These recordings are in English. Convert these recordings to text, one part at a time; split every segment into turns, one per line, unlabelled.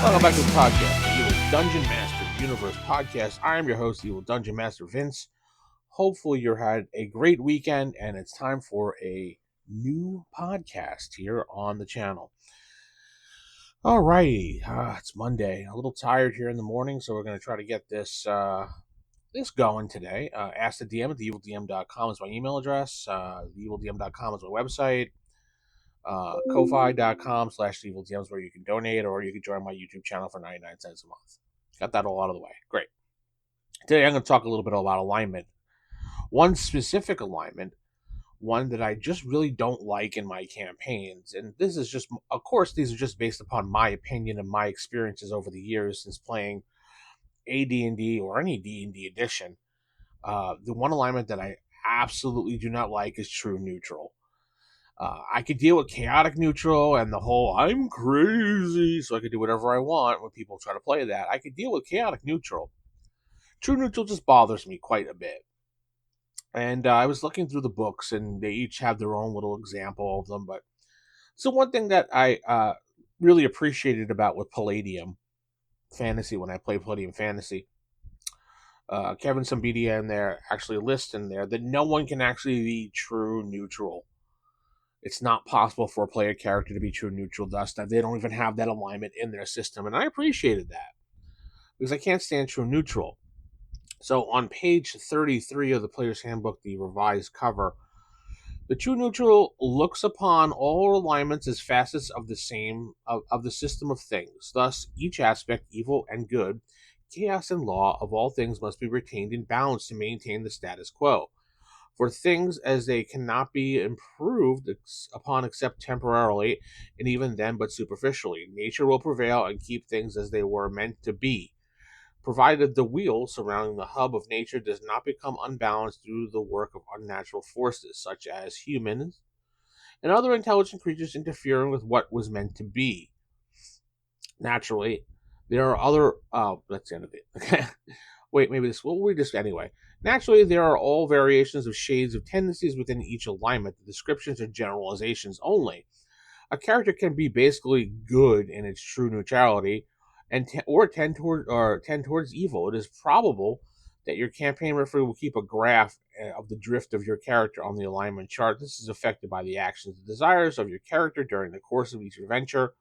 Welcome back to the podcast, the Evil Dungeon Master Universe podcast. I am your host, Evil Dungeon Master Vince. Hopefully you had a great weekend, and it's time for a new podcast here on the channel. Alrighty, it's Monday. A little tired here in the morning, so we're going to try to get this going today. Ask the DM at theevildm.com is my email address. Theevildm.com is my website. Ko-fi.com/evilDMs is where you can donate, or you can join my YouTube channel for 99 cents a month. Got that all out of the way. Great. Today I'm going to talk a little bit about alignment. One specific alignment, one that I just really don't like in my campaigns. And this is just, of course, these are just based upon my opinion and my experiences over the years since playing AD&D or any D&D edition. The one alignment that I absolutely do not like is true neutral. I could deal with chaotic neutral and the whole I'm crazy, so I could do whatever I want when people try to play that. I could deal with chaotic neutral. True neutral just bothers me quite a bit. And I was looking through the books, and they each have their own little example of them. But so one thing that I really appreciated about with Palladium Fantasy, when I play Palladium Fantasy, Kevin Sambidia in there actually lists in there that no one can actually be true neutral. It's not possible for a player character to be true neutral, thus that they don't even have that alignment in their system. And I appreciated that, because I can't stand true neutral. So on page 33 of the Player's Handbook, the revised cover, the true neutral looks upon all alignments as facets of the same of the system of things. Thus, each aspect, evil and good, chaos and law of all things must be retained in balance to maintain the status quo. For things as they cannot be improved upon except temporarily, and even then but superficially. Nature will prevail and keep things as they were meant to be, provided the wheel surrounding the hub of nature does not become unbalanced through the work of unnatural forces, such as humans and other intelligent creatures interfering with what was meant to be. Naturally, there are other... that's the end of it. Okay. Wait, maybe this... Well, we just... Anyway. Naturally, there are all variations of shades of tendencies within each alignment. The descriptions are generalizations only. A character can be basically good in its true neutrality, and tend towards evil. It is probable that your campaign referee will keep a graph of the drift of your character on the alignment chart. This is affected by the actions and desires of your character during the course of each adventure,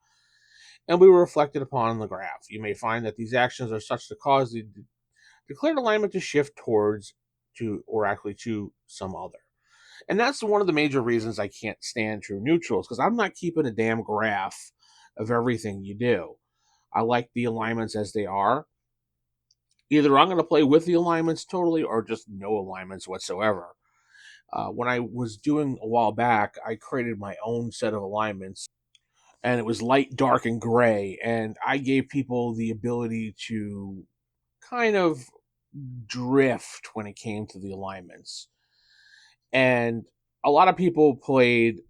and will be reflected upon in the graph. You may find that these actions are such to cause the declared alignment to shift to some other. And that's one of the major reasons I can't stand true neutrals, because I'm not keeping a damn graph of everything you do. I like the alignments as they are. Either I'm going to play with the alignments totally, or just no alignments whatsoever. When I was doing a while back, I created my own set of alignments, and it was light, dark, and gray, and I gave people the ability to kind of drift when it came to the alignments. And a lot of people played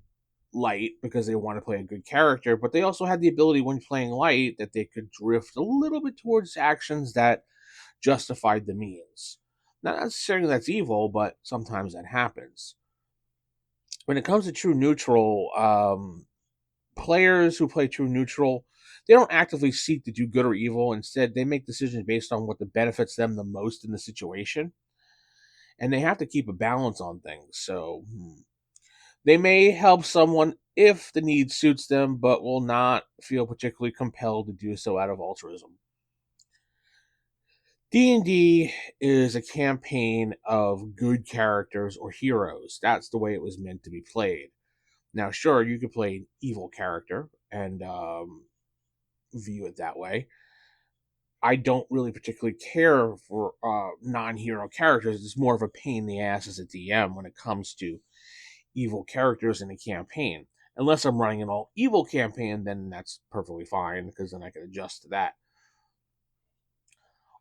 light because they want to play a good character, but they also had the ability when playing light that they could drift a little bit towards actions that justified the means. Not necessarily that's evil, but sometimes that happens. When it comes to true neutral, players who play true neutral, they don't actively seek to do good or evil. Instead, they make decisions based on what benefits them the most in the situation. And they have to keep a balance on things. So they may help someone if the need suits them, but will not feel particularly compelled to do so out of altruism. D&D is a campaign of good characters or heroes. That's the way it was meant to be played. Now, sure, you could play an evil character and view it that way. I don't really particularly care for non-hero characters. It's more of a pain in the ass as a DM when it comes to evil characters in a campaign. Unless I'm running an all-evil campaign, then that's perfectly fine, because then I can adjust to that.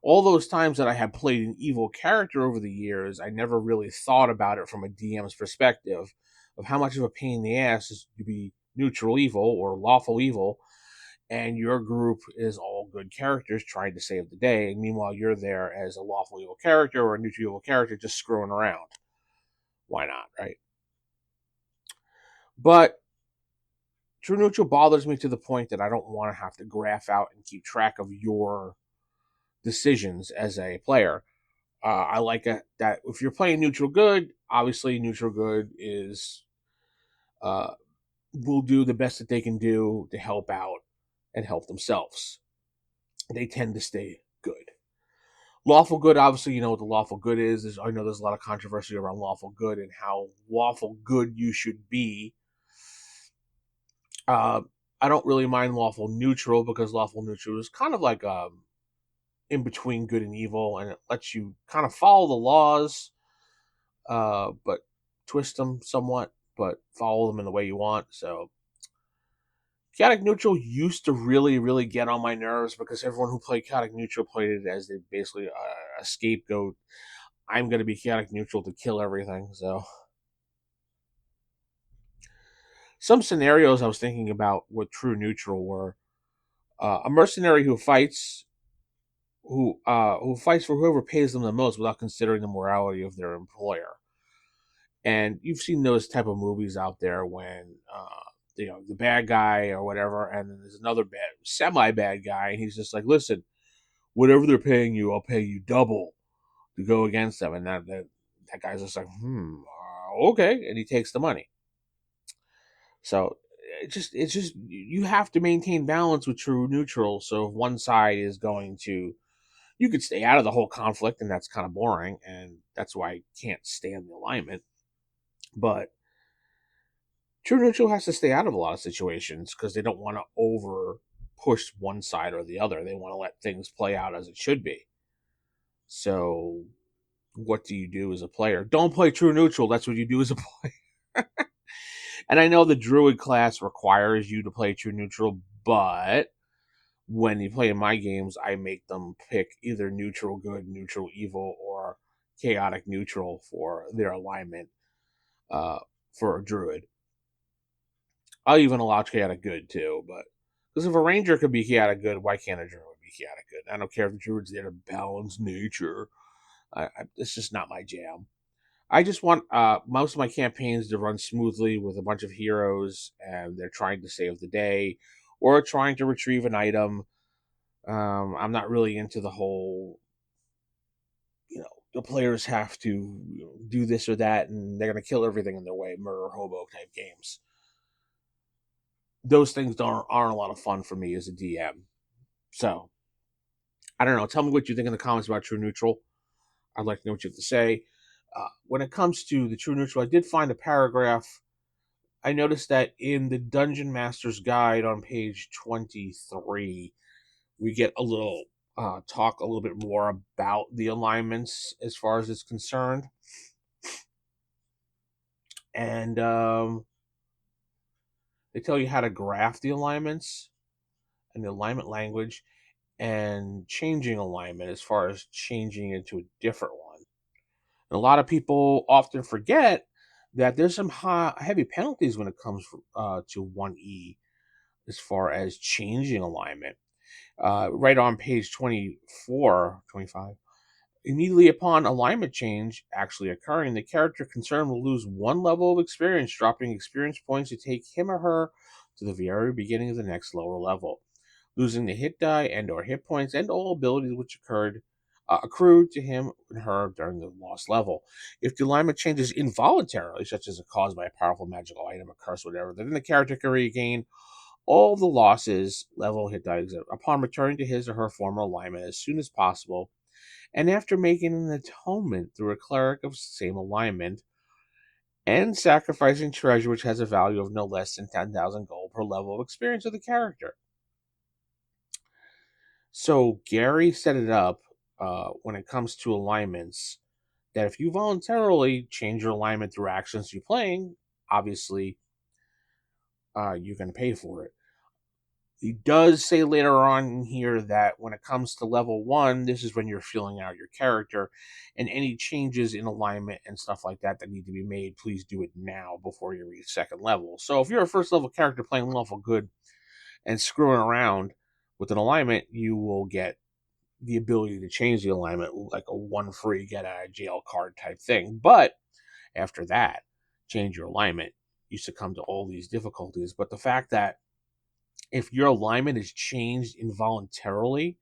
All those times that I have played an evil character over the years, I never really thought about it from a DM's perspective of how much of a pain in the ass is to be neutral evil or lawful evil, and your group is all good characters trying to save the day, and meanwhile you're there as a lawful evil character or a neutral evil character just screwing around. Why not, right? But True neutral bothers me to the point that I don't want to have to graph out and keep track of your decisions as a player. I like that if you're playing neutral good, obviously neutral good is uh, will do the best that they can do to help out and help themselves. They tend to stay good. Lawful good, obviously, you know what the lawful good is. I know there's a lot of controversy around lawful good and how lawful good you should be. Uh, I don't really mind lawful neutral because lawful neutral is kind of like in between good and evil, and it lets you kind of follow the laws, but twist them somewhat, but follow them in the way you want. So chaotic neutral used to really, really get on my nerves because everyone who played chaotic neutral played it as they basically a scapegoat. I'm going to be chaotic neutral to kill everything. So some scenarios I was thinking about with true neutral were a mercenary who fights for whoever pays them the most without considering the morality of their employer. And you've seen those type of movies out there when the bad guy or whatever, and then there's another bad semi bad guy, and he's just like, listen, whatever they're paying you, I'll pay you double to go against them, and that guy's just like, okay, and he takes the money. So it's just you have to maintain balance with true neutral. So if one side is going to, you could stay out of the whole conflict, and that's kind of boring, and that's why I can't stand the alignment. But true neutral has to stay out of a lot of situations because they don't want to over push one side or the other. They want to let things play out as it should be. So, what do you do as a player? Don't play true neutral. That's what you do as a player. And I know the druid class requires you to play true neutral, but when you play in my games, I make them pick either neutral good, neutral evil, or chaotic neutral for their alignment for a druid. I'll even allow chaotic good too, but because if a ranger could be chaotic good, why can't a druid be chaotic good? I don't care if the druid's there to balance nature. It's just not my jam. I just want most of my campaigns to run smoothly with a bunch of heroes, and they're trying to save the day or trying to retrieve an item. I'm not really into the whole, the players have to do this or that, and they're going to kill everything in their way, murder hobo type games. Those things aren't a lot of fun for me as a DM. So I don't know. Tell me what you think in the comments about True Neutral. I'd like to know what you have to say. When it comes to the True Neutral, I did find a paragraph. I noticed that in the Dungeon Master's Guide on page 23, we get a little talk a little bit more about the alignments as far as it's concerned. And they tell you how to graph the alignments and the alignment language and changing alignment as far as changing it to a different one. And a lot of people often forget that there's some heavy penalties when it comes to 1E as far as changing alignment. Right on page 24, 25. Immediately upon alignment change actually occurring, the character concerned will lose one level of experience, dropping experience points to take him or her to the very beginning of the next lower level, losing the hit die and or hit points and all abilities which accrued to him and her during the lost level. If the alignment changes involuntarily, such as caused by a powerful magical item, a curse, whatever, then the character can regain all the losses level hit die upon returning to his or her former alignment as soon as possible, and after making an atonement through a cleric of the same alignment, and sacrificing treasure which has a value of no less than 10,000 gold per level of experience of the character. So Gary set it up when it comes to alignments that if you voluntarily change your alignment through actions you're playing, obviously you're going to pay for it. He does say later on here that when it comes to level 1, this is when you're filling out your character, and any changes in alignment and stuff like that need to be made, please do it now before you reach second level. So if you're a first level character playing lawful good and screwing around with an alignment, you will get the ability to change the alignment like a one free get out of jail card type thing. But after that, change your alignment. you succumb to all these difficulties. But the fact that if your alignment is changed involuntarily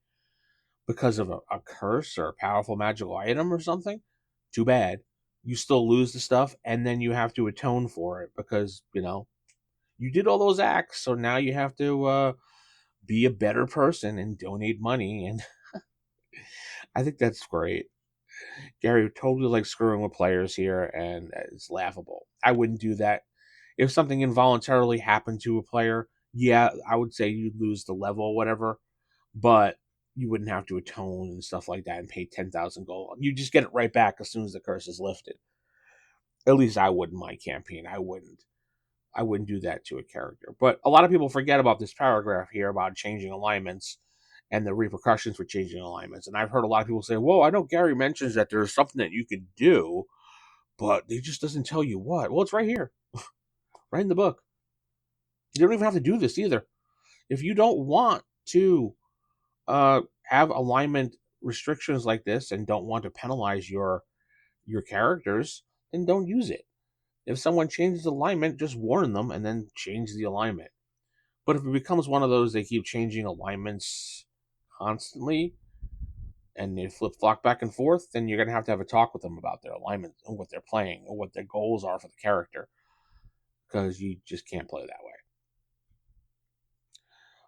because of a curse or a powerful magical item or something, too bad. You still lose the stuff, and then you have to atone for it because, you did all those acts, so now you have to be a better person and donate money. And I think that's great. Gary totally likes screwing with players here, and it's laughable. I wouldn't do that. If something involuntarily happened to a player, yeah, I would say you'd lose the level or whatever, but you wouldn't have to atone and stuff like that and pay 10,000 gold. You just get it right back as soon as the curse is lifted. At least I would in my campaign. I wouldn't do that to a character. But a lot of people forget about this paragraph here about changing alignments and the repercussions for changing alignments. And I've heard a lot of people say, "Whoa, I know Gary mentions that there's something that you could do, but he just doesn't tell you what." Well, it's right here, right in the book. You don't even have to do this either. If you don't want to have alignment restrictions like this and don't want to penalize your characters, then don't use it. If someone changes alignment, just warn them and then change the alignment. But if it becomes one of those they keep changing alignments constantly and they flip flop back and forth, then you're going to have a talk with them about their alignment and what they're playing and what their goals are for the character, because you just can't play that way.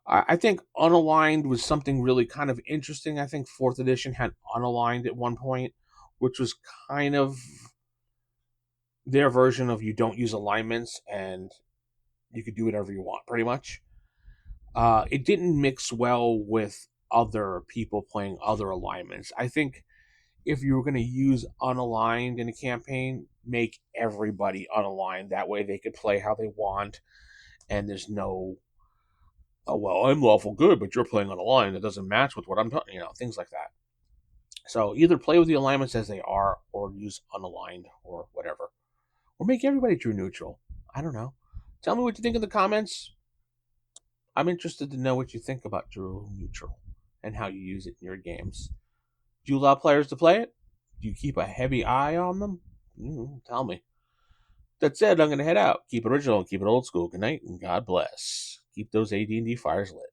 I think unaligned was something really kind of interesting. I think 4th edition had unaligned at one point, which was kind of their version of you don't use alignments and you could do whatever you want, pretty much. It didn't mix well with other people playing other alignments. I think if you were going to use unaligned in a campaign, make everybody unaligned. That way they could play how they want, and there's no, "Oh, well, I'm lawful good, but you're playing unaligned. That doesn't match with what I'm talking," things like that. So either play with the alignments as they are, or use unaligned, or whatever. Or make everybody true neutral. I don't know. Tell me what you think in the comments. I'm interested to know what you think about true neutral and how you use it in your games. Do you allow players to play it? Do you keep a heavy eye on them? Tell me. That said, I'm going to head out. Keep it original, keep it old school. Good night, and God bless. Keep those AD&D fires lit.